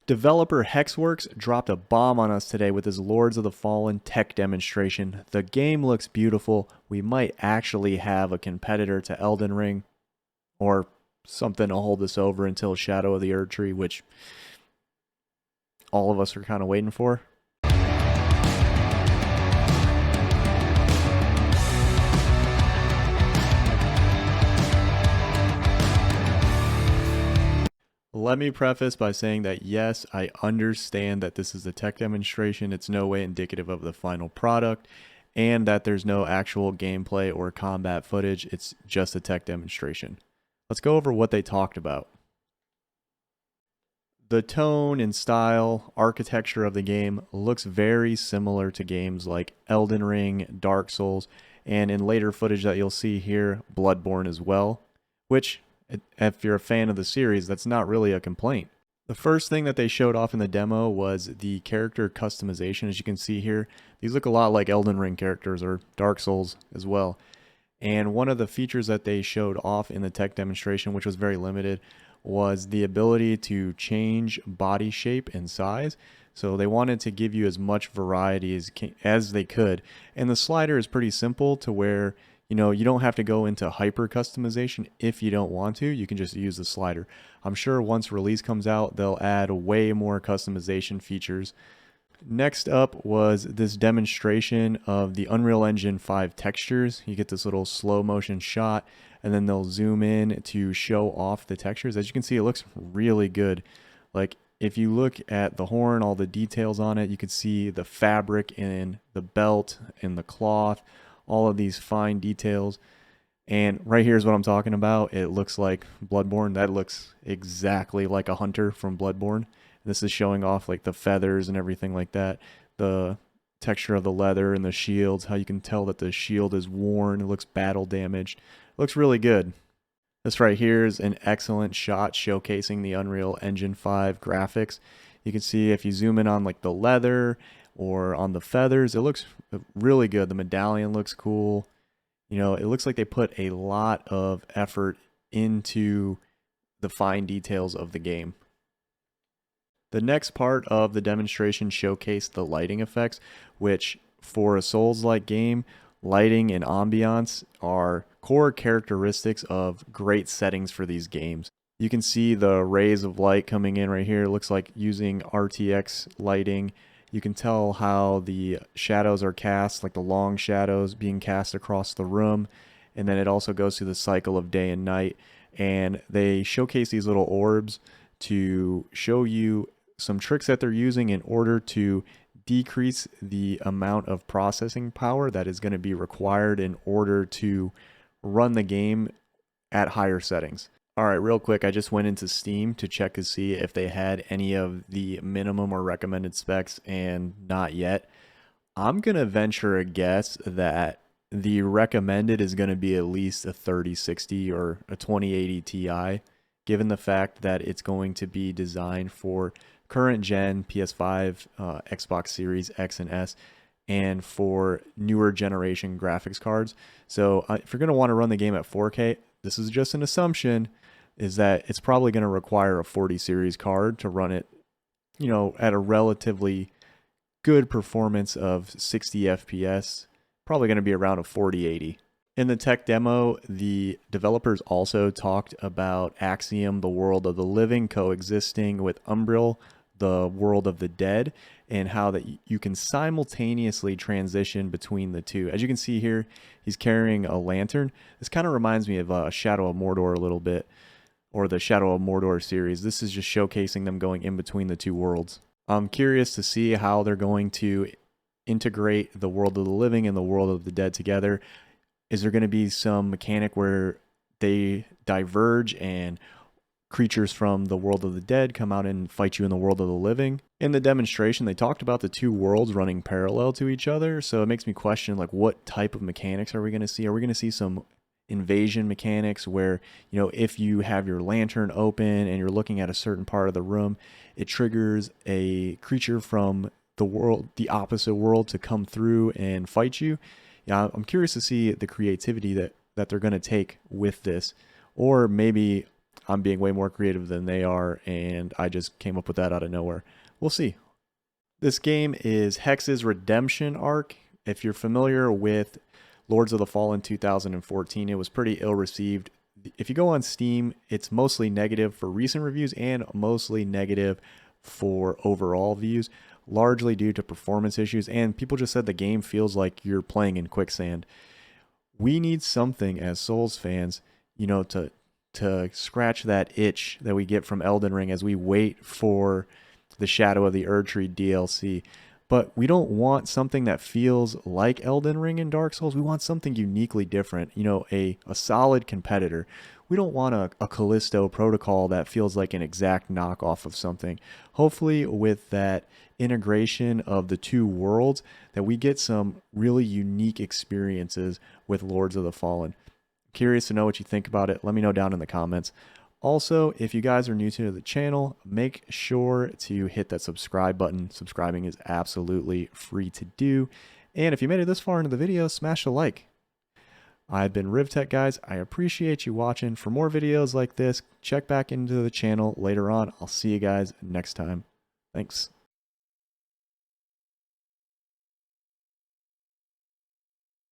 Developer Hexworks dropped a bomb on us today with his Lords of the Fallen tech demonstration. The game looks beautiful. We might actually have a competitor to Elden Ring, or something to hold us over until Shadow of the Erdtree, which all of us are kind of waiting for. Let me preface by saying that yes, I understand that this is a tech demonstration. It's no way indicative of the final product, and that there's no actual gameplay or combat footage. It's just a tech demonstration. Let's go over what they talked about. The tone and style, architecture of the game looks very similar to games like Elden Ring, Dark Souls, and in later footage that you'll see here, Bloodborne as well, which, if you're a fan of the series, that's not really a complaint. The first thing that they showed off in the demo was the character customization. As you can see here, these look a lot like Elden Ring characters or Dark Souls as well. And one of the features that they showed off in the tech demonstration, which was very limited, was the ability to change body shape and size. So they wanted to give you as much variety as they could. And the slider is pretty simple to where, you don't have to go into hyper customization if you don't want to. You can just use the slider. I'm sure once release comes out, they'll add way more customization features. Next up was this demonstration of the Unreal Engine 5 textures. You get this little slow motion shot, and then they'll zoom in to show off the textures. As you can see, it looks really good. Like, if you look at the horn, all the details on it, you can see the fabric in the belt and the cloth, all of these fine details. And right here is what I'm talking about. It looks like Bloodborne. That looks exactly like a hunter from Bloodborne. This is showing off like the feathers and everything like that. The texture of the leather and the shields, how you can tell that the shield is worn. It looks battle damaged. It looks really good. This right here is an excellent shot showcasing the Unreal Engine 5 graphics. You can see if you zoom in on like the leather or on the feathers, it looks really good. The medallion looks cool. It looks like they put a lot of effort into the fine details of the game. The next part of the demonstration showcased the lighting effects, which for a Souls-like game, lighting and ambiance are core characteristics of great settings for these games. You can see the rays of light coming in right here. It looks like using RTX lighting. You can tell how the shadows are cast, like the long shadows being cast across the room. And then it also goes through the cycle of day and night. And they showcase these little orbs to show you some tricks that they're using in order to decrease the amount of processing power that is going to be required in order to run the game at higher settings. All right, real quick, I just went into Steam to check to see if they had any of the minimum or recommended specs, and not yet. I'm going to venture a guess that the recommended is going to be at least a 3060 or a 2080 Ti, given the fact that it's going to be designed for current gen PS5, Xbox Series X and S, and for newer generation graphics cards. So if you're going to want to run the game at 4K, this is just an assumption, is that it's probably going to require a 40 series card to run it, at a relatively good performance of 60 FPS, probably going to be around a 4080. In the tech demo, the developers also talked about Axiom, the world of the living, coexisting with Umbriel, the world of the dead, and how that you can simultaneously transition between the two. As you can see here, he's carrying a lantern. This kind of reminds me of Shadow of Mordor a little bit, or the Shadow of Mordor series. This is just showcasing them going in between the two worlds. I'm curious to see how they're going to integrate the world of the living and the world of the dead together. Is there going to be some mechanic where they diverge and creatures from the world of the dead come out and fight you in the world of the living? In the demonstration, they talked about the two worlds running parallel to each other, so it makes me question, like, what type of mechanics are we going to see? Are we going to see some invasion mechanics where, if you have your lantern open and you're looking at a certain part of the room, it triggers a creature from the opposite world to come through and fight you? Yeah, I'm curious to see the creativity that they're going to take with this. Or maybe I'm being way more creative than they are, and I just came up with that out of nowhere. We'll see. This game is Hex's Redemption arc. If you're familiar with Lords of the Fallen 2014, it was pretty ill received. If you go on Steam, it's mostly negative for recent reviews and mostly negative for overall views, largely due to performance issues, and people just said the game feels like you're playing in quicksand. We need something as Souls fans, to scratch that itch that we get from Elden Ring as we wait for the Shadow of the Erdtree DLC. But we don't want something that feels like Elden Ring and Dark Souls. We want something uniquely different, a solid competitor. We don't want a Callisto Protocol that feels like an exact knockoff of something. Hopefully with that integration of the two worlds, that we get some really unique experiences with Lords of the Fallen. Curious to know what you think about it. Let me know down in the comments. Also, if you guys are new to the channel, make sure to hit that subscribe button. Subscribing is absolutely free to do. And if you made it this far into the video, smash a like. I've been RYZEN, guys. I appreciate you watching. For more videos like this, check back into the channel later on. I'll see you guys next time. Thanks.